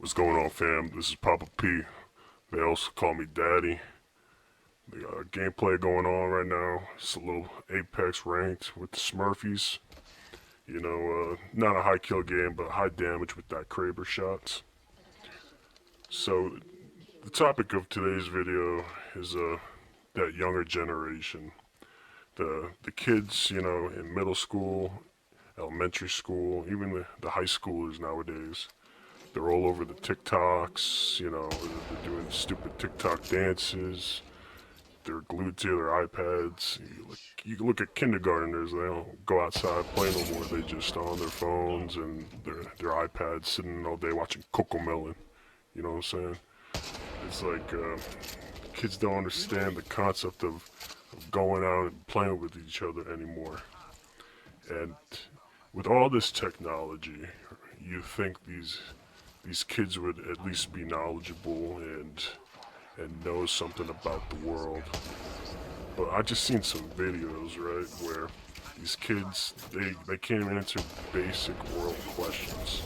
What's going on, fam? This is Papa P. They also call me Daddy. The gameplay going on right now. It's a little Apex ranked with the Smurfies. Not a high kill game, but high damage with that Kraber shots. So, the topic of today's video is that younger generation. The kids, in middle school, elementary school, even the high schoolers nowadays. They're all over the TikToks, they're doing stupid TikTok dances. They're glued to their iPads. You look at kindergartners, they don't go outside play no more. They just on their phones and their iPads, sitting all day watching Cocomelon. You know what I'm saying? It's like kids don't understand the concept of going out and playing with each other anymore. And with all this technology, you think these kids would at least be knowledgeable and know something about the world. But I just seen some videos, right, where these kids they can't even answer basic world questions.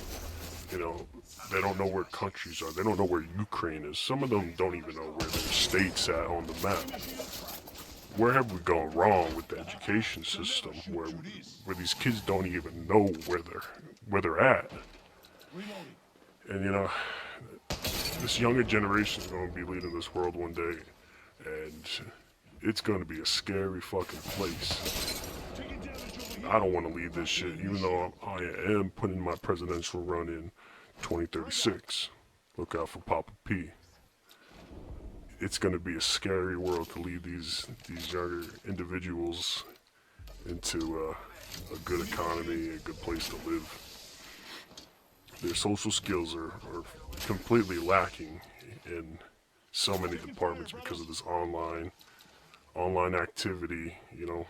You know, they don't know where countries are. They don't know where Ukraine is. Some of them don't even know where their state's at on the map. Where have we gone wrong with the education system, where these kids don't even know where they're at? And this younger generation is going to be leading this world one day, and it's going to be a scary fucking place. I don't want to lead this shit, even though I am putting my presidential run in 2036. Look out for Papa P. It's going to be a scary world to lead these younger individuals into a good economy, a good place to live. Their social skills are completely lacking in so many departments because of this online activity. You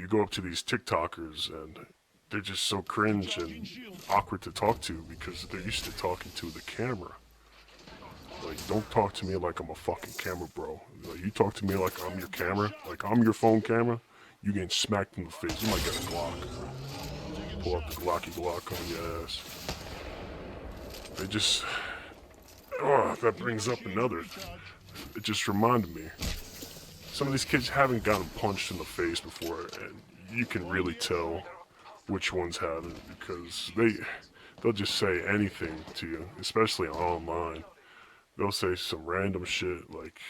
go up to these TikTokers and they're just so cringe and awkward to talk to because they're used to talking to the camera. Like, don't talk to me like I'm a fucking camera, bro. Like, you talk to me like I'm your camera, like I'm your phone camera, you getting smacked in the face. You might get a Glock. Pull up the Glocky Glock on your ass. They just... Oh, that brings up another. It just reminded me. Some of these kids haven't gotten punched in the face before, and you can really tell which ones haven't because they'll just say anything to you, especially online. They'll say some random shit like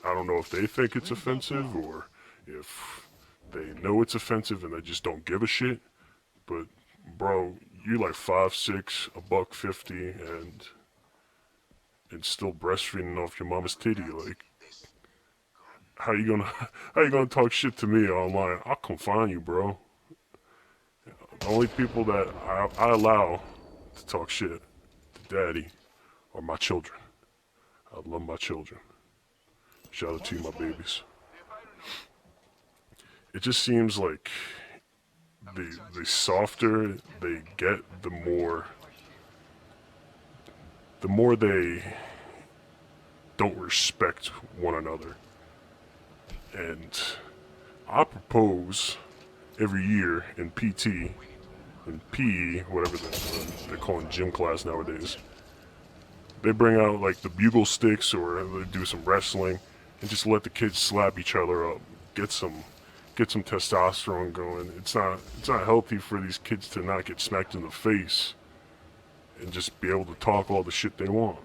I don't know if they think it's offensive or if they know it's offensive and they just don't give a shit. But bro, you like 5'6", a buck 50, and still breastfeeding off your mama's titty. Like, how you gonna how you gonna talk shit to me online? I'll confine you, bro. The only people that I allow to talk shit to daddy are my children. I love my children. Shout out to you, my babies. It just seems like the softer they get, the more they don't respect one another. And I propose every year in PT, in PE, whatever they're calling gym class nowadays, they bring out like the bugle sticks or they do some wrestling and just let the kids slap each other up, get some testosterone going. It's not healthy for these kids to not get smacked in the face and just be able to talk all the shit they want.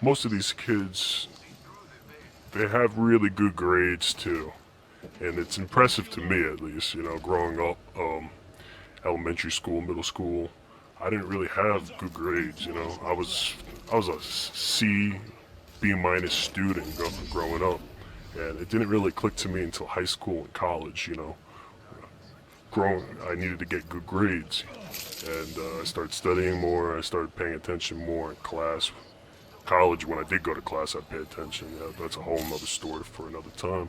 Most of these kids, they have really good grades too, and it's impressive to me at least. Growing up, elementary school, middle school, I didn't really have good grades. I was a C, B minus student growing up, and it didn't really click to me until high school and college. I needed to get good grades, and I started studying more. I started paying attention more in class. College, when I did go to class, I paid attention. That's a whole nother story for another time.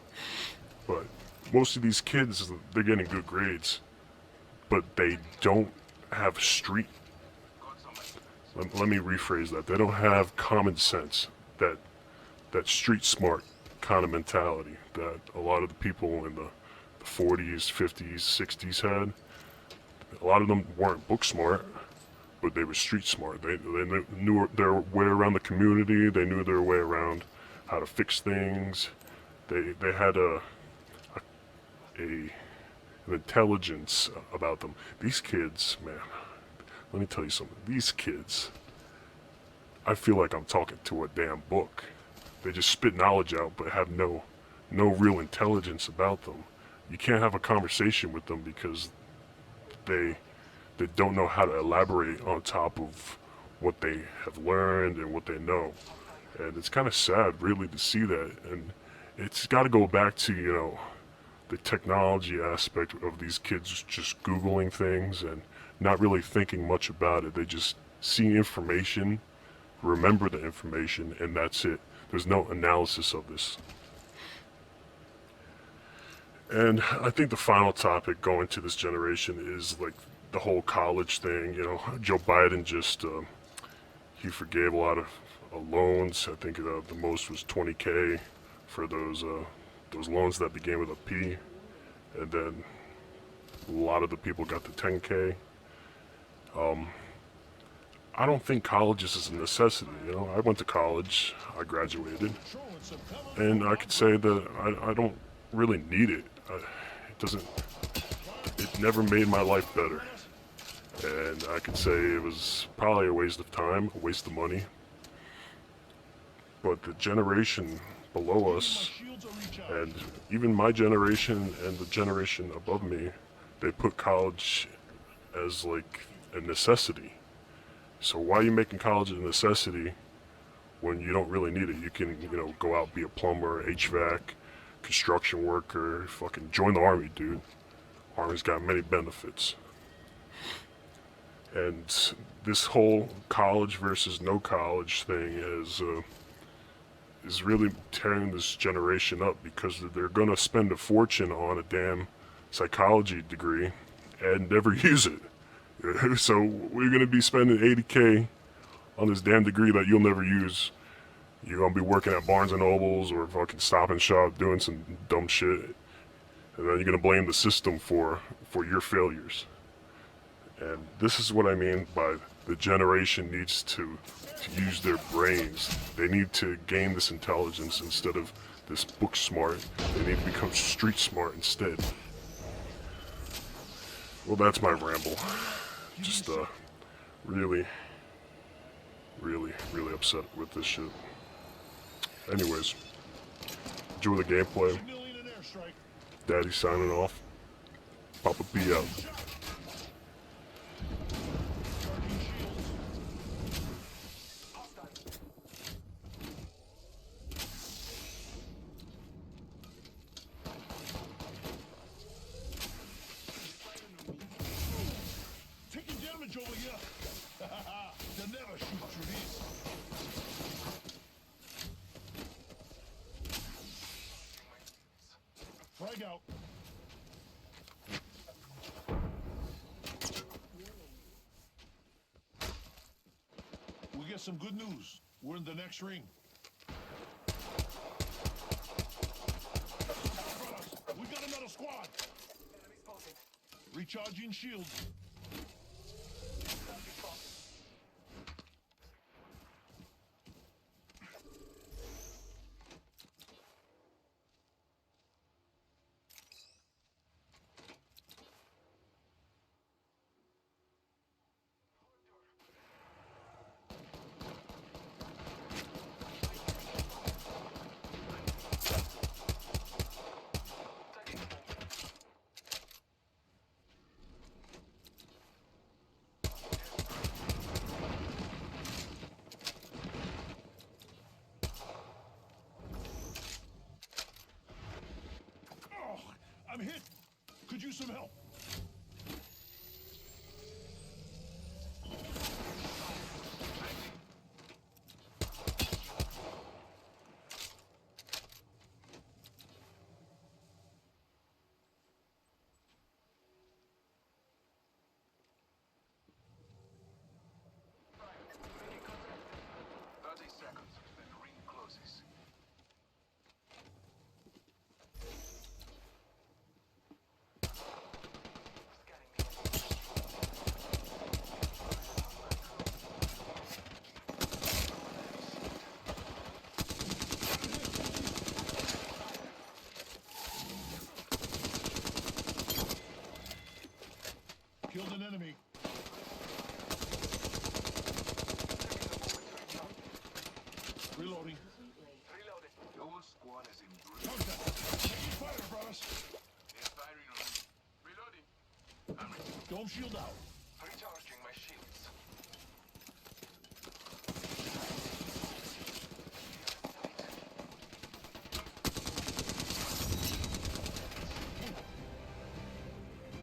But most of these kids, they're getting good grades, but they don't have street. Let me rephrase that. They don't have common sense, that street smart kind of mentality that a lot of the people in the the 40s, 50s, 60s had. A lot of them weren't book smart, but they were street smart. They knew their way around the community. They knew their way around how to fix things. They had an intelligence about them. These kids, man, let me tell you something. These kids, I feel like I'm talking to a damn book. They just spit knowledge out, but have no real intelligence about them. You can't have a conversation with them because they don't know how to elaborate on top of what they have learned and what they know. And it's kind of sad, really, to see that. And it's got to go back to, the technology aspect of these kids just Googling things and not really thinking much about it. They just see information, remember the information, and that's it. There's no analysis of this. And I think the final topic going to this generation is like the whole college thing. Joe Biden just he forgave a lot of loans. I think the most was $20K for those loans that began with a P, and then a lot of the people got the $10K. I don't think college is a necessity. I went to college, I graduated, and I could say that I don't really need it. It never made my life better. And I could say it was probably a waste of time, a waste of money. But the generation below us, and even my generation and the generation above me, they put college as like a necessity. So why are you making college a necessity when you don't really need it? You can, go out, be a plumber, HVAC, construction worker, fucking join the army, dude. Army's got many benefits. And this whole college versus no college thing is really tearing this generation up, because they're gonna spend a fortune on a damn psychology degree and never use it. So we're gonna be spending $80K on this damn degree that you'll never use. You're gonna be working at Barnes and Nobles or fucking Stop and Shop doing some dumb shit, and then you're gonna blame the system for your failures. And this is what I mean by the generation needs to use their brains. They need to gain this intelligence instead of this book smart. They need to become street smart instead. Well, that's my ramble. Just really upset with this shit. Anyways, enjoy the gameplay. Daddy signing off. Papa P out. Taking damage over here. They'll never shoot through this. Frag out. We get some good news. We're in the next ring. We got another squad. Recharging shields. I'm hit. Could use some help. enemy. Reloading. Reloaded. Your squad is in blue. Contact. Taking fire, brothers. They're firing on me. Reloading. Dome shield out.